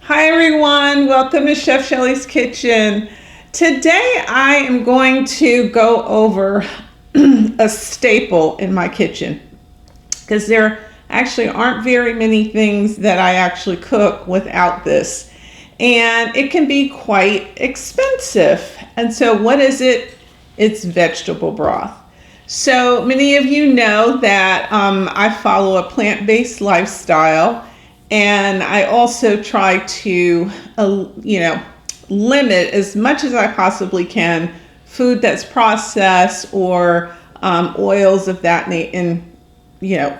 Hi everyone, welcome to Chef Shelley's Kitchen. Today I am going to go over a staple in my kitchen because there actually aren't very many things that I actually cook without this, and it can be quite expensive. And so what is it? It's vegetable broth. So many of you know that I follow a plant-based lifestyle, and I also try to, limit as much as I possibly can food that's processed or oils of that nature. And,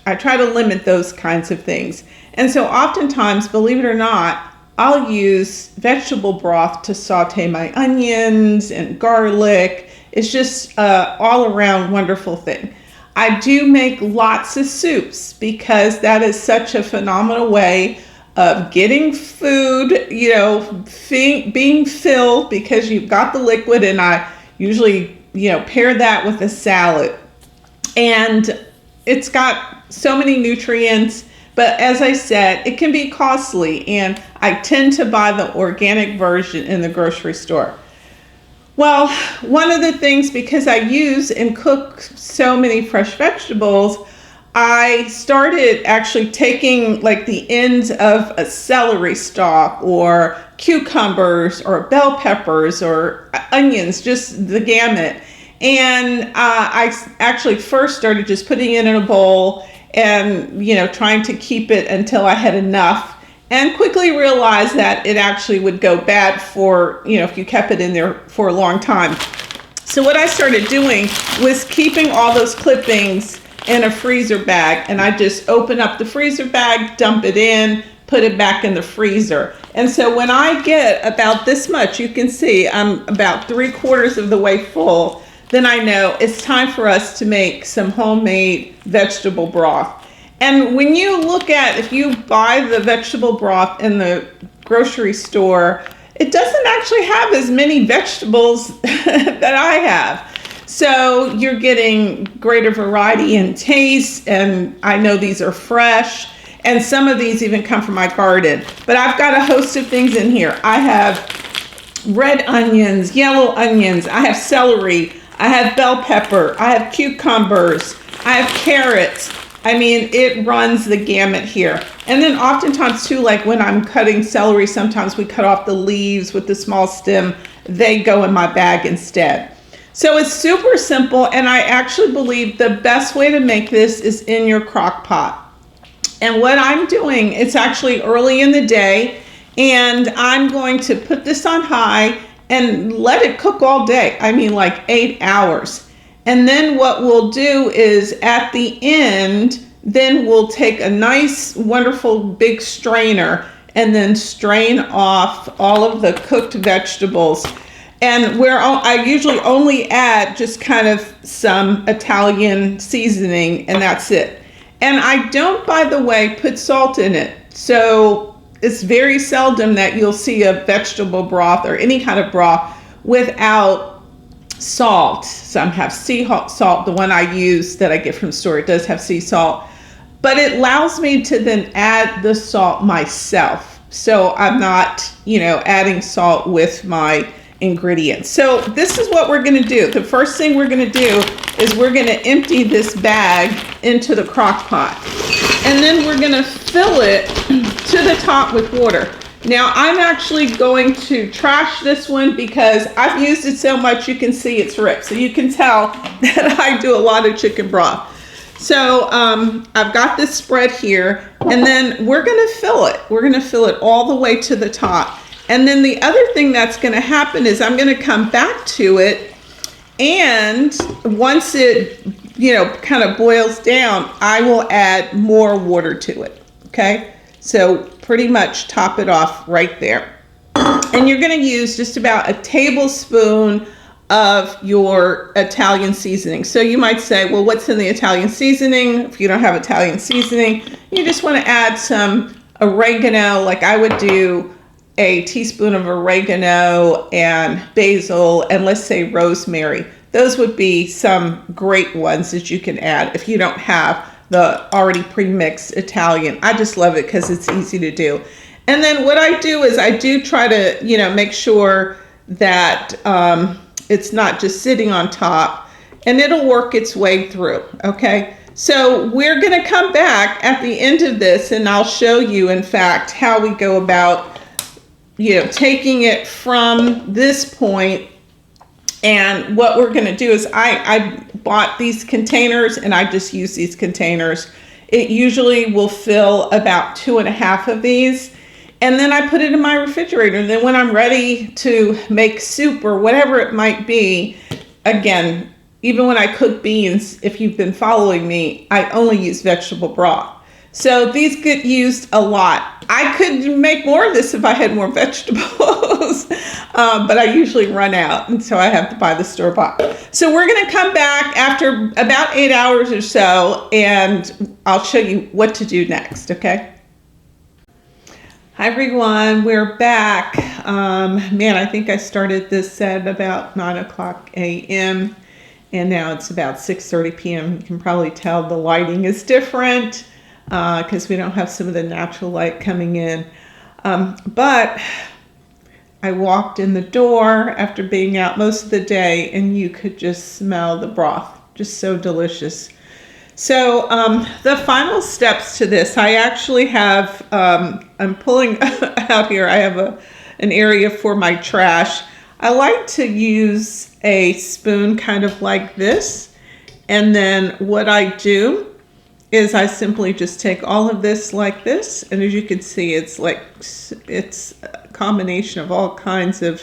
I try to limit those kinds of things. And so oftentimes, believe it or not, I'll use vegetable broth to saute my onions and garlic. It's just all around wonderful thing. I do make lots of soups because that is such a phenomenal way of getting food, being filled because you've got the liquid, and I usually, pair that with a salad. And it's got so many nutrients, but as I said, it can be costly, and I tend to buy the organic version in the grocery store. Well, one of the things, because I use and cook so many fresh vegetables, I started actually taking like the ends of a celery stalk or cucumbers or bell peppers or onions, just the gamut. And I actually first started just putting it in a bowl and, trying to keep it until I had enough. And quickly realized that it actually would go bad for, if you kept it in there for a long time. So what I started doing was keeping all those clippings in a freezer bag. And I just open up the freezer bag, dump it in, put it back in the freezer. And so when I get about this much, you can see I'm about 3/4 of the way full, then I know it's time for us to make some homemade vegetable broth. And when you look at, if you buy the vegetable broth in the grocery store, it doesn't actually have as many vegetables that I have. So you're getting greater variety in taste, and I know these are fresh, and some of these even come from my garden. But I've got a host of things in here. I have red onions, yellow onions, I have celery, I have bell pepper, I have cucumbers, I have carrots. I mean, it runs the gamut here. And then oftentimes too, like when I'm cutting celery, sometimes we cut off the leaves with the small stem. They go in my bag instead. So it's super simple, and I actually believe the best way to make this is in your crock pot. And what I'm doing, it's actually early in the day, and I'm going to put this on high and let it cook all day. I mean, like 8 hours. And then what we'll do is at the end, then we'll take a nice, wonderful big strainer and then strain off all of the cooked vegetables. And I usually only add just kind of some Italian seasoning, and that's it. And I don't, by the way, put salt in it. So it's very seldom that you'll see a vegetable broth or any kind of broth without salt. Some have sea salt. The one I use that I get from the store, it does have sea salt, but it allows me to then add the salt myself. So I'm not, adding salt with my ingredients. So this is what we're going to do. The first thing we're going to do is we're going to empty this bag into the crock pot, and then we're going to fill it to the top with water. Now I'm actually going to trash this one because I've used it so much you can see it's ripped. So you can tell that I do a lot of chicken broth. So I've got this spread here, and then we're going to fill it. We're going to fill it all the way to the top. And then the other thing that's going to happen is I'm going to come back to it, and once it, kind of boils down, I will add more water to it. Okay. So pretty much top it off right there. And you're going to use just about a tablespoon of your Italian seasoning. So you might say, well, what's in the Italian seasoning? If you don't have Italian seasoning, you just want to add some oregano. Like I would do a teaspoon of oregano and basil, and let's say rosemary. Those would be some great ones that you can add if you don't have the already pre-mixed Italian. I just love it because it's easy to do. And then what I do is I do try to, make sure that it's not just sitting on top, and it'll work its way through, okay? So we're gonna come back at the end of this, and I'll show you, in fact, how we go about, taking it from this point. And what we're gonna do is I bought these containers, and I just use these containers. It usually will fill about 2.5 of these. And then I put it in my refrigerator. And then when I'm ready to make soup or whatever it might be, again, even when I cook beans, if you've been following me, I only use vegetable broth. So these get used a lot. I could make more of this if I had more vegetables, but I usually run out, and so I have to buy the store-bought. So we're gonna come back after about 8 hours or so, and I'll show you what to do next, okay? Hi everyone, we're back. Man, I think I started this at about 9:00 a.m. and now it's about 6:30 p.m. You can probably tell the lighting is different because we don't have some of the natural light coming in. But I walked in the door after being out most of the day, and you could just smell the broth, just so delicious. So the final steps to this, I actually have, I'm pulling out here, I have an area for my trash. I like to use a spoon kind of like this. And then what I do is I simply just take all of this like this. And as you can see, it's a combination of all kinds of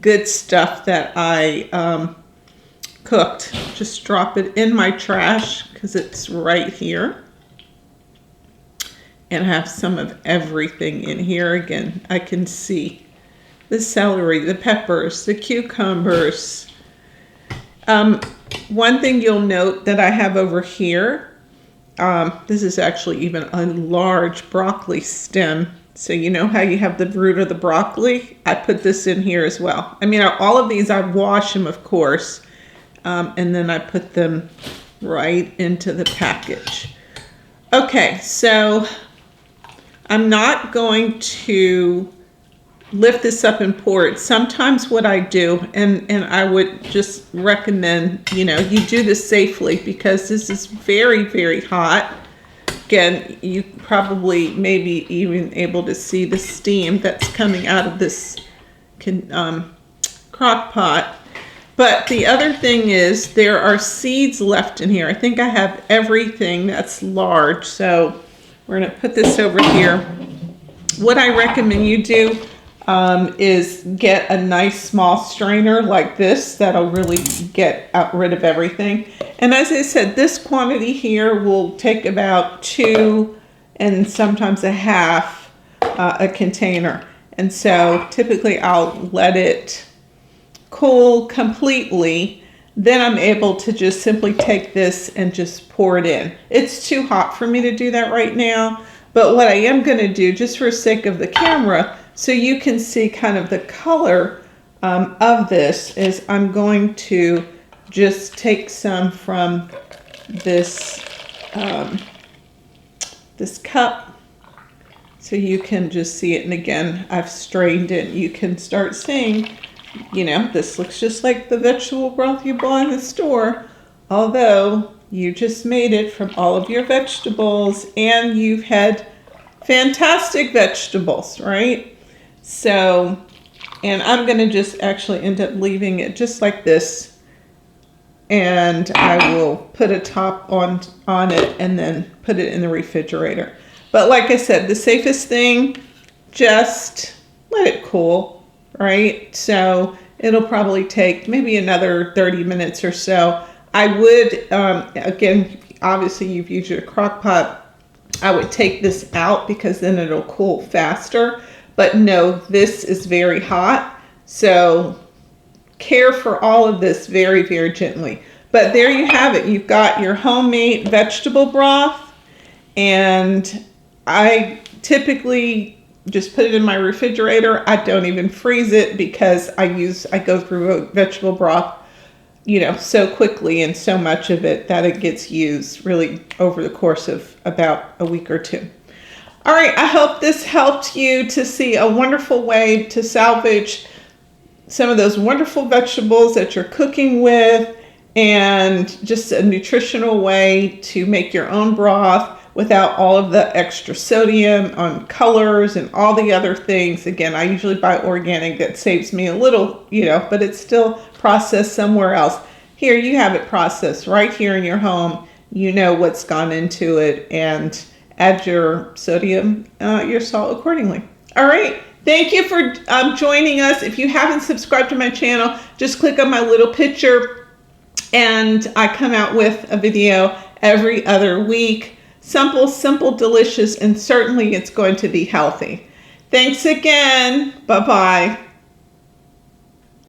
good stuff that I cooked. Just drop it in my trash because it's right here, and I have some of everything in here. Again, I can see the celery, the peppers, the cucumbers. One thing you'll note that I have over here, this is actually even a large broccoli stem. So you know how you have the root of the broccoli? I put this in here as well. I mean, all of these, I wash them, of course, and then I put them right into the package. Okay, so I'm not going to lift this up and pour it. Sometimes what I do, and I would just recommend, you do this safely because this is very, very hot. Again, you probably maybe even able to see the steam that's coming out of this crock pot. But the other thing is there are seeds left in here. I think I have everything that's large. So we're gonna put this over here. What I recommend you do is get a nice small strainer like this that'll really get rid of everything. And as I said, this quantity here will take about 2 and sometimes a half a container. And so typically I'll let it cool completely. Then I'm able to just simply take this and just pour it in. It's too hot for me to do that right now. But what I am going to do, just for the sake of the camera, so you can see kind of the color of this, is I'm going to just take some from this this cup so you can just see it. And again, I've strained it. You can start seeing, this looks just like the vegetable broth you buy in the store, although you just made it from all of your vegetables and you've had fantastic vegetables, right? So, and I'm going to just actually end up leaving it just like this, and I will put a top on it and then put it in the refrigerator. But like I said, the safest thing, just let it cool, right? So it'll probably take maybe another 30 minutes or so. I would, again, obviously you've used your crock pot. I would take this out because then it'll cool faster. But no, this is very hot. So care for all of this very, very gently. But there you have it. You've got your homemade vegetable broth. And I typically just put it in my refrigerator. I don't even freeze it because I go through vegetable broth, so quickly and so much of it that it gets used really over the course of about a week or two. All right, I hope this helped you to see a wonderful way to salvage some of those wonderful vegetables that you're cooking with, and just a nutritional way to make your own broth without all of the extra sodium on colors and all the other things. Again, I usually buy organic. That saves me a little, but it's still processed somewhere else. Here, you have it processed right here in your home. You know what's gone into it, and add your sodium, your salt accordingly. All right. Thank you for joining us. If you haven't subscribed to my channel, just click on my little picture, and I come out with a video every other week. Simple, delicious, and certainly it's going to be healthy. Thanks again. Bye-bye.